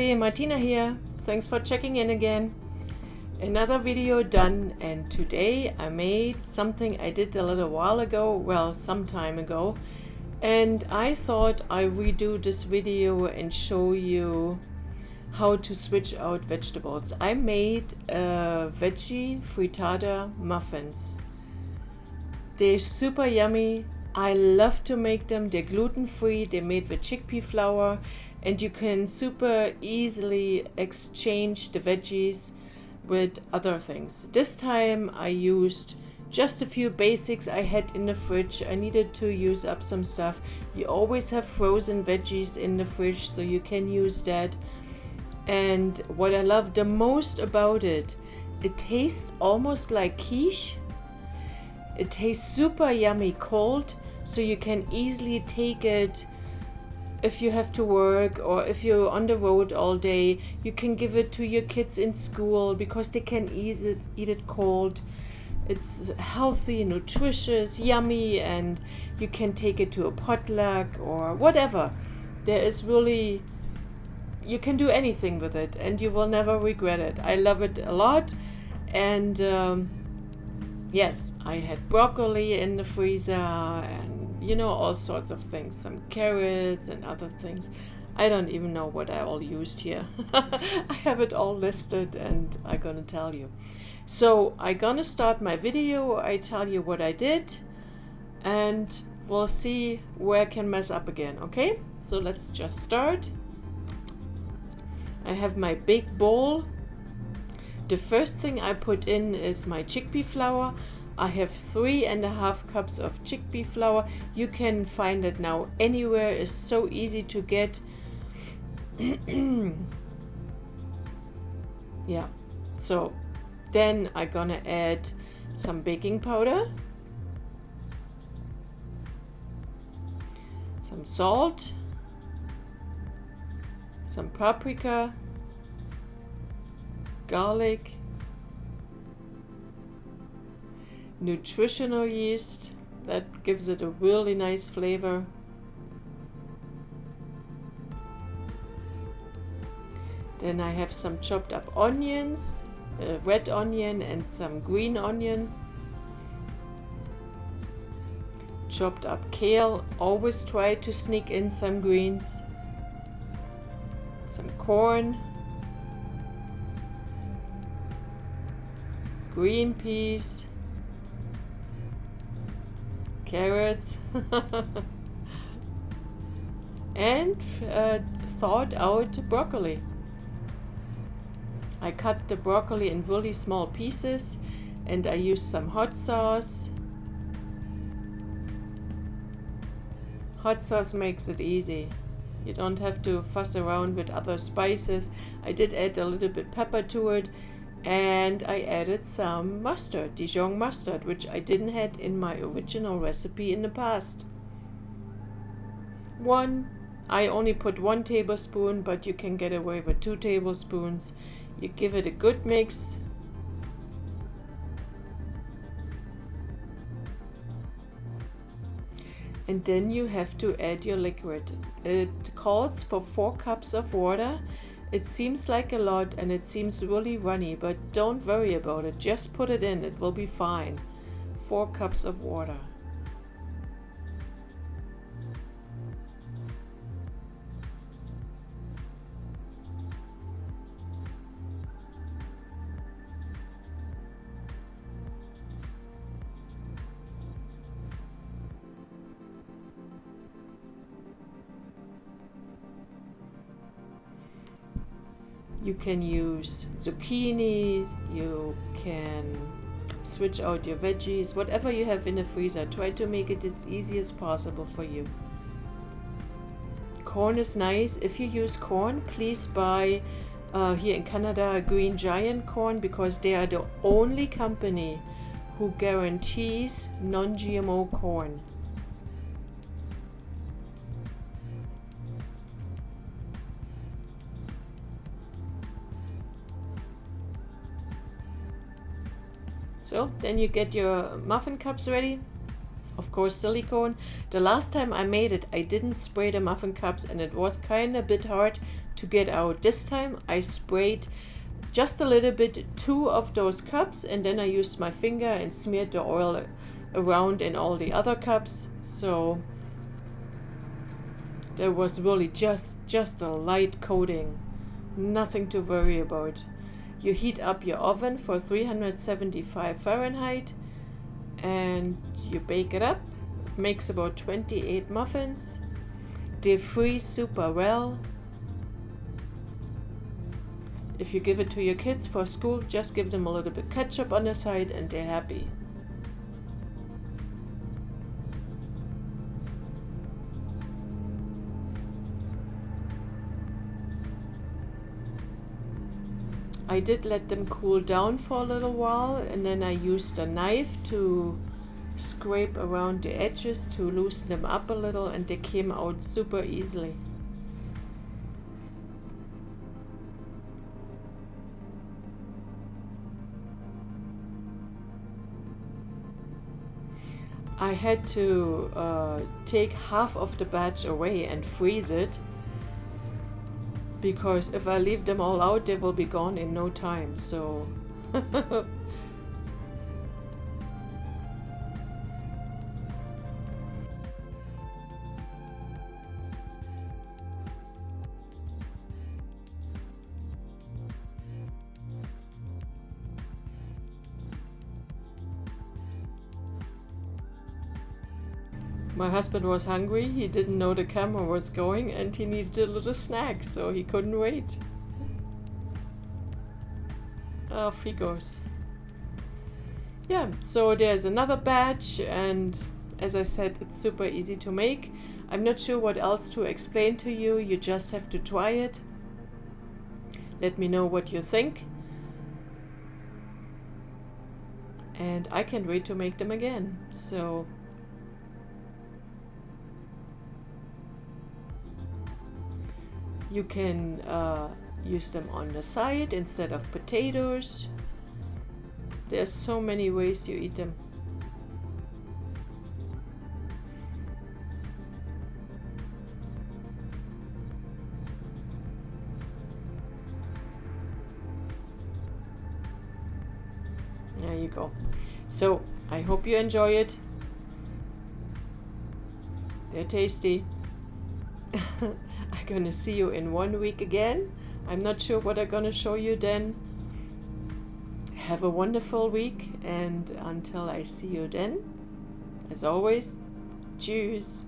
Hey, Martina here. Thanks for checking in again. Another video done, and today I made something I did a little while ago, well, some time ago, and I thought I redo this video and show you how to switch out vegetables. I made veggie frittata muffins. They're super yummy. I love to make them. They're gluten-free. They're made with chickpea flour, and you can super easily exchange the veggies with other things. This time I used just a few basics I had in the fridge. I needed to use up some stuff. You always have frozen veggies in the fridge, so you can use that. And what I love the most about it, it tastes almost like quiche. It tastes super yummy cold, so you can easily take it if you have to work or if you're on the road all day. You can give it to your kids in school because they can eat it cold. It's healthy, nutritious, yummy, and you can take it to a potluck or whatever. There is really, you can do anything with it and you will never regret it. I love it a lot. And yes, I had broccoli in the freezer and all sorts of things, some carrots and other things. I don't even know what I all used here. I have it all listed and I'm gonna tell you. So I'm gonna start my video. I tell you what I did and we'll see where I can mess up again, okay? So let's just start. I have my big bowl. The first thing I put in is my chickpea flour. I have 3.5 cups of chickpea flour. You can find it now anywhere. It's so easy to get. Yeah. So then I'm gonna add some baking powder, some salt, some paprika, garlic, nutritional yeast, that gives it a really nice flavor. Then I have some chopped up onions, a red onion and some green onions. Chopped up kale, always try to sneak in some greens. Some corn, green peas, carrots, and thawed out broccoli. I cut the broccoli in really small pieces and I used some hot sauce. Hot sauce makes it easy. You don't have to fuss around with other spices. I did add a little bit pepper to it, and I added some mustard, Dijon mustard, which I didn't have in my original recipe in the past. I only put 1 tablespoon, but you can get away with 2 tablespoons. You give it a good mix. And then you have to add your liquid. It calls for 4 cups of water. It seems like a lot and it seems really runny, but don't worry about it. Just put it in, it will be fine. 4 cups of water. You can use zucchinis, you can switch out your veggies, whatever you have in the freezer. Try to make it as easy as possible for you. Corn is nice. If you use corn, please buy here in Canada Green Giant corn, because they are the only company who guarantees non-GMO corn. So then you get your muffin cups ready. Of course, silicone. The last time I made it, I didn't spray the muffin cups and it was kind of a bit hard to get out. This time I sprayed just a little bit 2 of those cups, and then I used my finger and smeared the oil around in all the other cups. So there was really just a light coating, nothing to worry about. You heat up your oven for 375 Fahrenheit and you bake it up. It makes about 28 muffins. They freeze super well. If you give it to your kids for school, just give them a little bit ketchup on the side and they're happy. I did let them cool down for a little while, and then I used a knife to scrape around the edges to loosen them up a little, and they came out super easily. I had to take half of the batch away and freeze it, because if I leave them all out, they will be gone in no time. So my husband was hungry, he didn't know the camera was going, and he needed a little snack, so he couldn't wait. Off he goes. Yeah, so there's another batch, and as I said, it's super easy to make. I'm not sure what else to explain to you, you just have to try it. Let me know what you think. And I can't wait to make them again. So you can use them on the side instead of potatoes. There's so many ways you eat them. There you go. So I hope you enjoy it. They're tasty. I'm gonna see you in 1 week again. I'm not sure what I'm gonna show you then. Have a wonderful week, and until I see you then, as always, cheers.